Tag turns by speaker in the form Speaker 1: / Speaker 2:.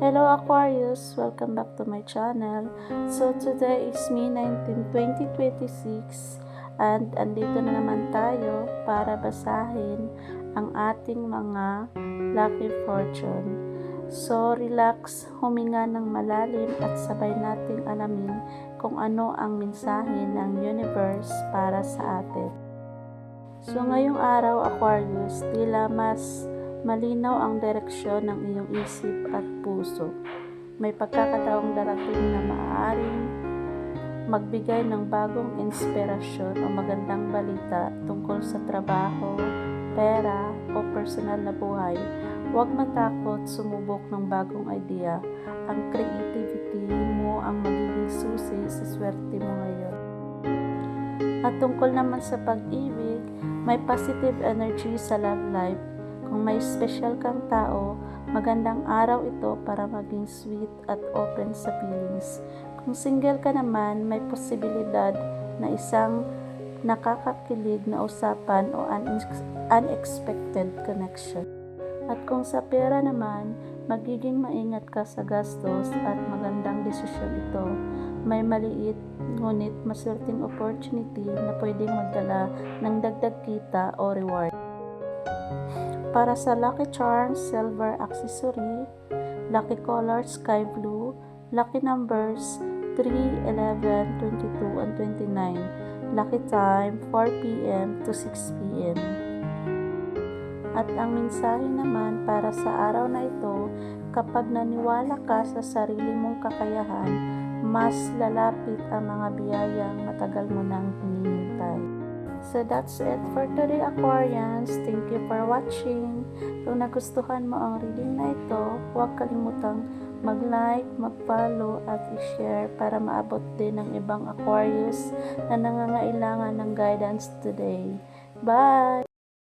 Speaker 1: Hello Aquarius! Welcome back to my channel. So today is May 19, 2026 and andito na naman tayo para basahin ang ating mga lucky fortune. So relax, huminga ng malalim at sabay nating alamin kung ano ang mensahe ng universe para sa atin. So ngayong araw Aquarius, tila mas malinaw ang direksyon ng iyong isip at puso. May pagkakataong darating na maaaring magbigay ng bagong inspirasyon o magandang balita tungkol sa trabaho, pera o personal na buhay. Huwag matakot sumubok ng bagong idea. Ang creativity mo ang magiging susi sa swerte mo ngayon. At tungkol naman sa pag-ibig, may positive energy sa love life. Kung may special kang tao, magandang araw ito para maging sweet at open sa feelings. Kung single ka naman, may posibilidad na isang nakakakilig na usapan o unexpected connection. At kung sa pera naman, magiging maingat ka sa gastos at magandang desisyon ito. May maliit ngunit maswerteng opportunity na pwedeng magdala ng dagdag kita o reward. Para sa lucky charms, silver accessory, lucky color sky blue, lucky numbers 3, 11, 22, and 29. Lucky time 4 p.m. to 6 p.m. At ang mensahe naman para sa araw na ito, kapag naniwala ka sa sarili mong kakayahan, mas lalapit ang mga biyayang matagal mo nang hinihintay. So that's it for today Aquarians. Thank you for watching. Kung nagustuhan mo ang reading na ito, huwag kalimutang mag-like, mag-follow at i-share para maabot din ng ibang Aquarius na nangangailangan ng guidance today. Bye!